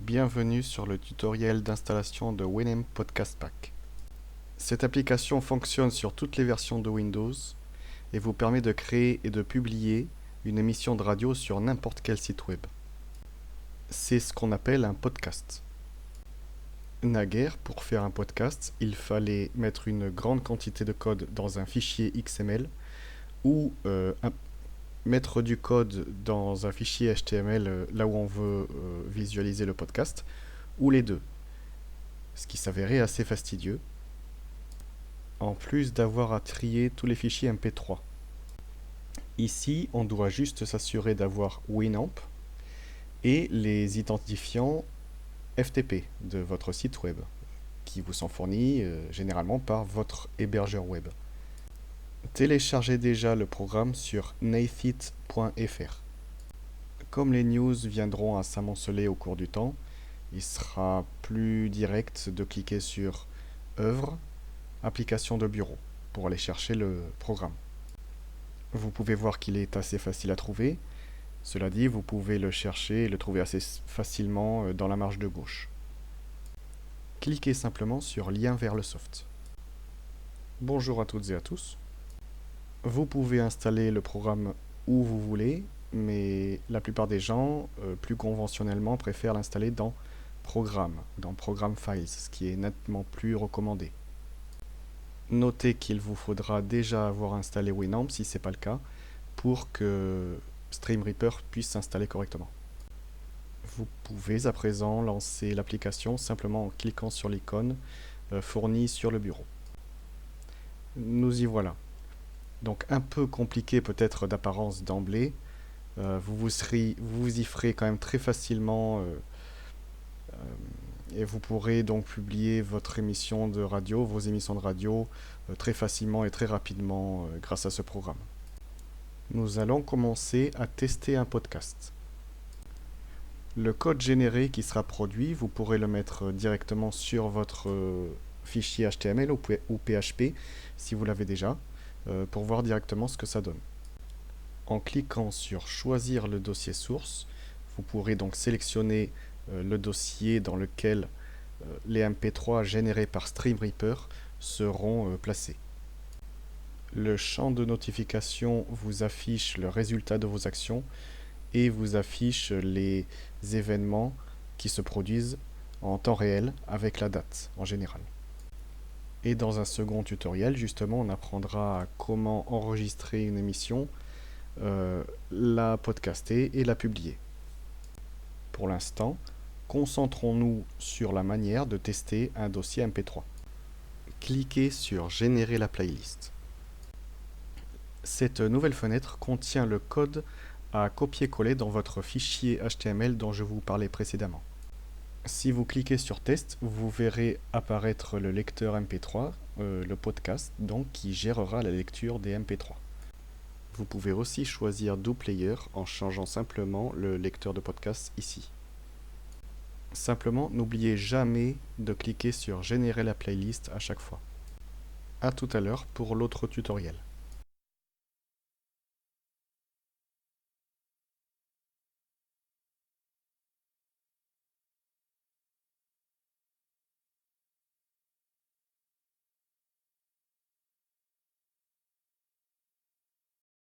Bienvenue sur le tutoriel d'installation de Winamp Podcast Pack. Cette application fonctionne sur toutes les versions de Windows et vous permet de créer et de publier une émission de radio sur n'importe quel site web. C'est ce qu'on appelle un podcast. Naguère, pour faire un podcast, il fallait mettre une grande quantité de code dans un fichier XML ou mettre du code dans un fichier HTML là où on veut visualiser le podcast, ou les deux, ce qui s'avérait assez fastidieux, en plus d'avoir à trier tous les fichiers MP3. Ici, on doit juste s'assurer d'avoir Winamp et les identifiants FTP de votre site web, qui vous sont fournis généralement par votre hébergeur web. Téléchargez déjà le programme sur nathit.fr. Comme les news viendront à s'amonceler au cours du temps, il sera plus direct de cliquer sur Œuvre, Application de bureau pour aller chercher le programme. Vous pouvez voir qu'il est assez facile à trouver. Cela dit, vous pouvez le chercher et le trouver assez facilement dans la marge de gauche. Cliquez simplement sur Lien vers le soft. Bonjour à toutes et à tous. Vous pouvez installer le programme où vous voulez, mais la plupart des gens, plus conventionnellement, préfèrent l'installer dans Programme Files, ce qui est nettement plus recommandé. Notez qu'il vous faudra déjà avoir installé Winamp, si ce n'est pas le cas, pour que Stream puisse s'installer correctement. Vous pouvez à présent lancer l'application simplement en cliquant sur l'icône fournie sur le bureau. Nous y voilà. Donc un peu compliqué peut-être d'apparence d'emblée, vous y ferez quand même très facilement et vous pourrez donc publier votre émission de radio, vos émissions de radio très facilement et très rapidement grâce à ce programme. Nous allons commencer à tester un podcast. Le code généré qui sera produit, vous pourrez le mettre directement sur votre fichier HTML ou PHP si vous l'avez déjà, pour voir directement ce que ça donne. En cliquant sur Choisir le dossier source, vous pourrez donc sélectionner le dossier dans lequel les MP3 générés par Streamreaper seront placés. Le champ de notification vous affiche le résultat de vos actions et vous affiche les événements qui se produisent en temps réel avec la date en général. Et dans un second tutoriel, justement, on apprendra à comment enregistrer une émission, la podcaster et la publier. Pour l'instant, concentrons-nous sur la manière de tester un dossier MP3. Cliquez sur Générer la playlist. Cette nouvelle fenêtre contient le code à copier-coller dans votre fichier HTML dont je vous parlais précédemment. Si vous cliquez sur Test, vous verrez apparaître le lecteur MP3, le podcast, donc qui gérera la lecture des MP3. Vous pouvez aussi choisir DoPlayer en changeant simplement le lecteur de podcast ici. Simplement, n'oubliez jamais de cliquer sur Générer la playlist à chaque fois. A tout à l'heure pour l'autre tutoriel.